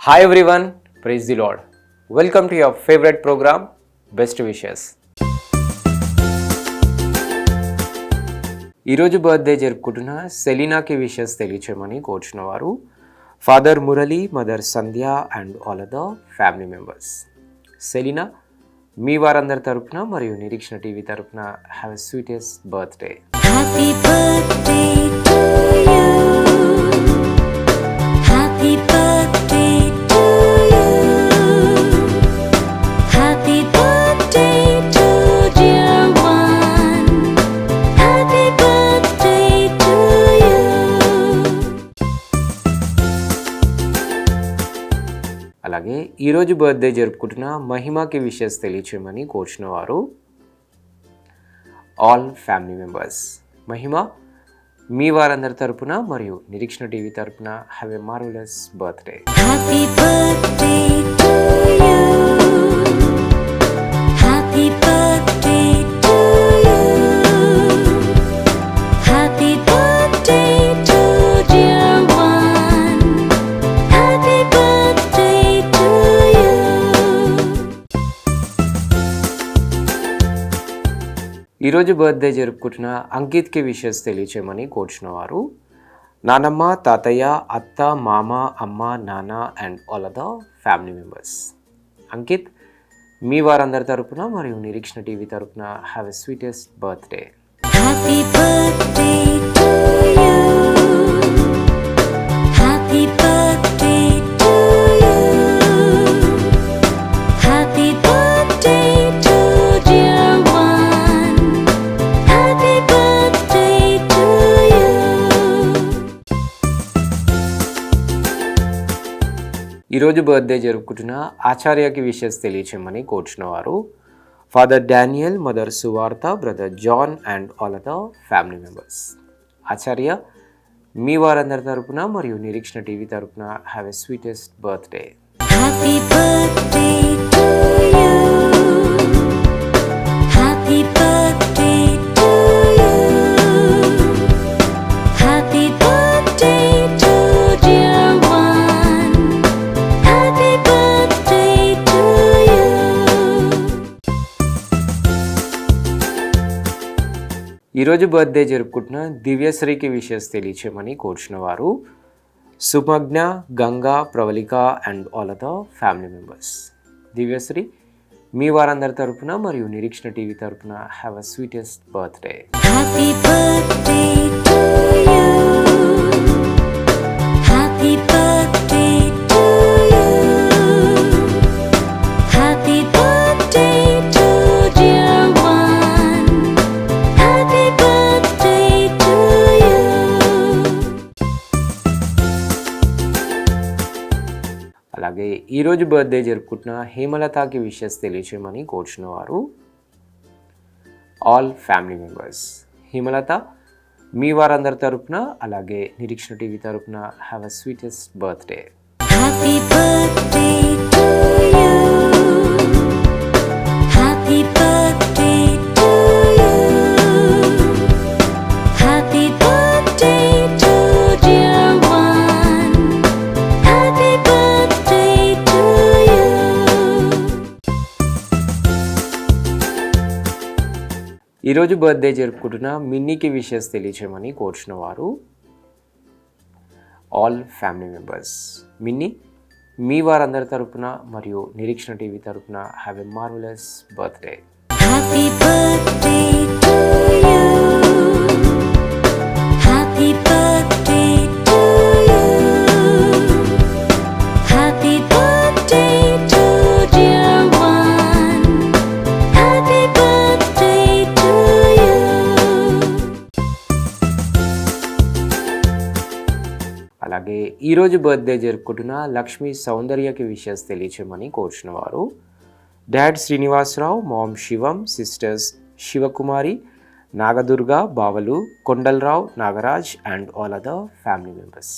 Hi everyone, praise the Lord. Welcome to your favorite program, Best Wishes. ఈరోజు birthday జరుపుకుంటున్న సెలీనాకి wishes తెలియచేయమని కోరుచున్న వారు father Murali, mother Sandhya and all other family members. Selina, మీ వారందరి తరపున మరియు నిరీక్షణ టీవీ తరపున have a sweetest birthday. Happy birthday to you. Happy birthday to you. Happy birthday to dear one. Happy birthday to you. అలాగే ఈరోజు బర్త్డే జరుపుకుంటున్న మహిమకి wishes తెలియచేయమని కోరుచున్న వారు ఆల్ ఫ్యామిలీ మెంబర్స్. మహిమ, మీ వారందరి తరపున మరియు నిరీక్షణ టీవీ తరపున have a marvellous birthday. Happy birthday to you. Happy birthday to you. Happy birthday to dear one. Happy birthday to you. ఈరోజు బర్త్డే జరుపుకుంటున్న అంకిత్కి విషెస్ తెలియచేయమని కోరుచున్న వారు నానమ్మ, తాతయ్య, అత్త, మామ, అమ్మ, నాన్న and all other family members. Ankit, మీ వారందరి తరపున మరియు నిరీక్షణ టీవీ తరపున have a sweetest birthday. Happy birthday to you. Happy birthday to you. Happy birthday to dear one. Happy birthday to you. ఈరోజు బర్త్డే జరుపుకుంటున్న ఆచార్యకి విషెస్ తెలియచేయమని కోరుచున్న వారు father Daniel, mother Suvartha, brother John and all other family members. Acharya, మీ వారందరి తరపున మరియు నిరీక్షణ టీవీ తరపున have a sweetest birthday. Happy birthday to you. Happy birthday to you. Happy birthday to dear one. Happy birthday to you. ఈరోజు birthday జరుపుకుంటున్న దివ్యశ్రీకి wishes తెలియచేయమని కోరుచున్న వారు Sumagna, Ganga, Pravalika and all other family members. Divyasri, మీ వారందరి తరపున మరియు నిరీక్షణ టీవీ తరపున have a sweetest birthday. Happy birthday to you. Happy birthday to you. Happy birthday to dear one. Happy birthday to you. అలాగే ఈరోజు బర్త్డే జరుపుకుంటున్న హేమలతకి విషెస్ తెలియచేయమని కోరుచున్న వారు ఆల్ ఫ్యామిలీ మెంబర్స్. హేమలత, మీ వారందరి తరపున అలాగే నిరీక్షణ టీవీ తరపున have a sweetest birthday. Happy birthday to you. Happy birthday to you. Happy birthday to dear one. Happy birthday to you. ఈరోజు బర్త్డే జరుపుకుంటున్న మిన్నీకి విషెస్ తెలియచేయమని కోరుచున్న వారు ఆల్ ఫ్యామిలీ మెంబర్స్. మిన్నీ, మీ వారందరి తరపున మరియు నిరీక్షణ టీవీ తరపున have a marvellous birthday. Happy birthday to you. Happy birthday to you. Happy birthday to dear one. Happy birthday to you. అలాగే ఈరోజు బర్త్డే జరుపుకుంటున్న లక్ష్మీ సౌందర్యకి విషెస్ తెలియచేయమని కోరుచున్న వారు dad Srinivasarao, mom Shivam, sisters Sivakumari, Nagadurga, బావలు, Kondalarao, Nagaraj and all other family members.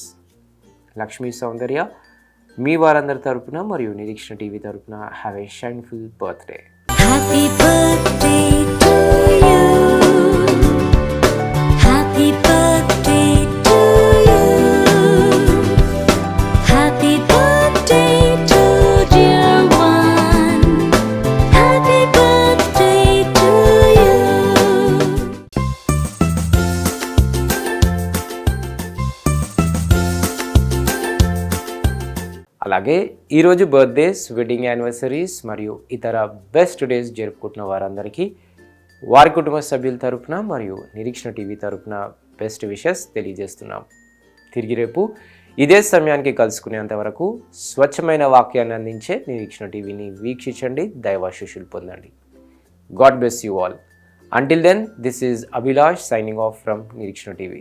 Lakshmi Soundarya, మీ వారందరి తరపున మరియు నిరీక్షణ టీవీ తరపున have a shineful birthday. Happy birthday to you. Happy birthday to you. Happy birthday అలాగే ఈరోజు బర్త్డేస్, వెడ్డింగ్ యానివర్సరీస్ మరియు ఇతర బెస్ట్ డేస్ జరుపుకుంటున్న వారందరికీ వారి కుటుంబ సభ్యుల తరపున మరియు నిరీక్షణ టీవీ తరపున బెస్ట్ విషెస్ తెలియజేస్తున్నాం. తిరిగి రేపు ఇదే సమయానికి కలుసుకునేంత వరకు స్వచ్ఛమైన వాక్యాన్ని అందించే నిరీక్షణ టీవీని వీక్షించండి, దైవాశీస్సులు పొందండి. God bless you all. Until then, this is Abhilash signing off from Nirikshana TV.